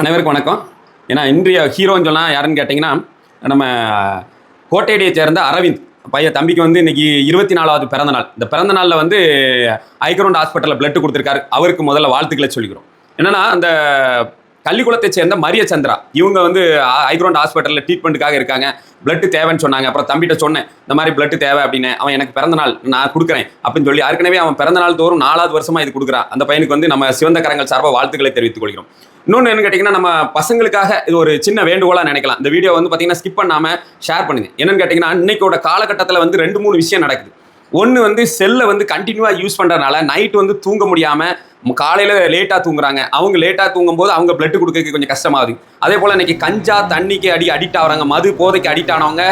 அனைவருக்கும் வணக்கம். ஏன்னா இன்றைய ஹீரோன்னு சொன்னால் யாருன்னு கேட்டிங்கன்னா, நம்ம கோட்டையடியை சேர்ந்த அரவிந்த் பையன் தம்பிக்கு வந்து இன்னைக்கு 24வது பிறந்தநாள். இந்த பிறந்த நாளில் வந்து ஐக்ரௌண்ட் ஹாஸ்பிட்டலில் பிளட் கொடுத்துருக்காரு. அவருக்கு முதல்ல வாழ்த்துக்களை சொல்லிக்கிறோம். என்னன்னா அந்த கள்ளிக்குளத்தை சேர்ந்த மரிய சந்திரா இவங்க வந்து ஐக்ரௌண்ட் ஹாஸ்பிட்டலில் ட்ரீட்மெண்ட்டுக்காக இருக்காங்க. பிளட் தேவைன்னு சொன்னாங்க. அப்புறம் தம்பிகிட்ட சொன்னேன், இந்த மாதிரி பிளட் தேவை அப்படின்னு. அவன் எனக்கு பிறந்தநாள் நான் கொடுக்குறேன் அப்படின்னு சொல்லி ஏற்கனவே அவன் பிறந்தநாள் தோறும் 4வது வருஷமாக இது கொடுக்குறான். அந்த பையனுக்கு வந்து நம்ம சிவந்த கரங்கள் சார்பாக வாழ்த்துக்களை தெரிவித்துக் கொள்கிறோம். இன்னொன்று என்ன கேட்டிங்கன்னா, நம்ம பசங்களுக்காக இது ஒரு சின்ன வேண்டுகோளாக நினைக்கலாம். இந்த வீடியோ வந்து பார்த்தீங்கன்னா ஸ்கிப் பண்ணாமல் ஷேர் பண்ணுங்க. என்னன்னு கேட்டிங்கன்னா, இன்னைக்கோட காலகட்டத்தில் வந்து 2-3 விஷயம் நடக்குது. ஒன்று வந்து செல்லை வந்து கண்டினியூவாக யூஸ் பண்ணுறதுனால நைட் வந்து தூங்க முடியாமல் காலையில் லேட்டாக தூங்குறாங்க. அவங்க லேட்டாக தூங்கும்போது அவங்க பிளட் கொடுக்க கொஞ்சம் கஷ்டமாகுது. அதே போல் இன்னைக்கு கஞ்சா தண்ணிக்கு அடிக்ட் ஆகிறாங்க. மது போதைக்கு அடிக்ட் ஆனவங்க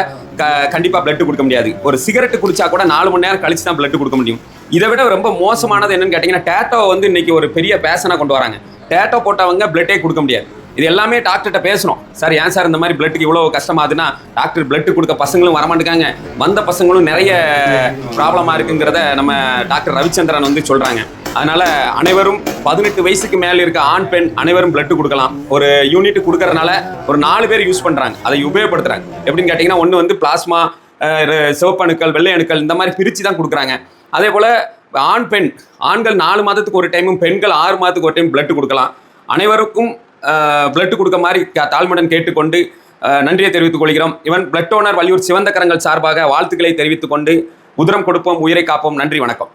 கண்டிப்பாக பிளட் கொடுக்க முடியாது. ஒரு சிகரெட் குடிச்சா கூட 4 மணி நேரம் கழிச்சு தான் பிளட் கொடுக்க முடியும். இதை விட ரொம்ப மோசமானது என்னன்னு கேட்டிங்கன்னா, டேட்டோ வந்து இன்னைக்கு ஒரு பெரிய பேஷனாக கொண்டு வராங்க. டேட்டோ போட்டவங்க பிளட்டே கொடுக்க முடியாது. இது எல்லாமே டாக்டர்கிட்ட பேசணும். சார் ஏன் சார் இந்த மாதிரி பிளட்டுக்கு இவ்வளோ கஷ்டமாகுதுன்னா, டாக்டர் பிளட் கொடுக்க பசங்களும் வரமாட்டேங்காங்க, வந்த பசங்களும் நிறைய ப்ராப்ளமாக இருக்குங்கிறத நம்ம டாக்டர் ரவிச்சந்திரன் வந்து சொல்கிறாங்க. அதனால் அனைவரும் 18 வயசுக்கு மேலே இருக்க ஆண் பெண் அனைவரும் பிளட் கொடுக்கலாம். ஒரு யூனிட் கொடுக்கறதுனால ஒரு 4 பேர் யூஸ் பண்ணுறாங்க, அதை உபயோகப்படுத்துகிறாங்க. எப்படின்னு கேட்டிங்கன்னா, ஒன்று வந்து பிளாஸ்மா, சிவப்பு அணுக்கள், வெள்ளை அணுக்கள் இந்த மாதிரி பிரித்து தான் கொடுக்குறாங்க. அதே போல் ஆண் பெண், ஆண்கள் 4 மாதத்துக்கு ஒரு டைமும் பெண்கள் 6 மாதத்துக்கு ஒரு டைம் பிளட் கொடுக்கலாம். அனைவருக்கும் பிளட் கொடுக்க மாதிரி தாழ்மையுடன் கேட்டுக்கொண்டு நன்றியை தெரிவித்துக் கொள்கிறோம். இவன் பிளட் டோனர் வள்ளியூர் சிவந்த கரங்கள் சார்பாக வாழ்த்துக்களை தெரிவித்துக் கொண்டு உதிரம் கொடுப்போம், உயிரை காப்போம். நன்றி, வணக்கம்.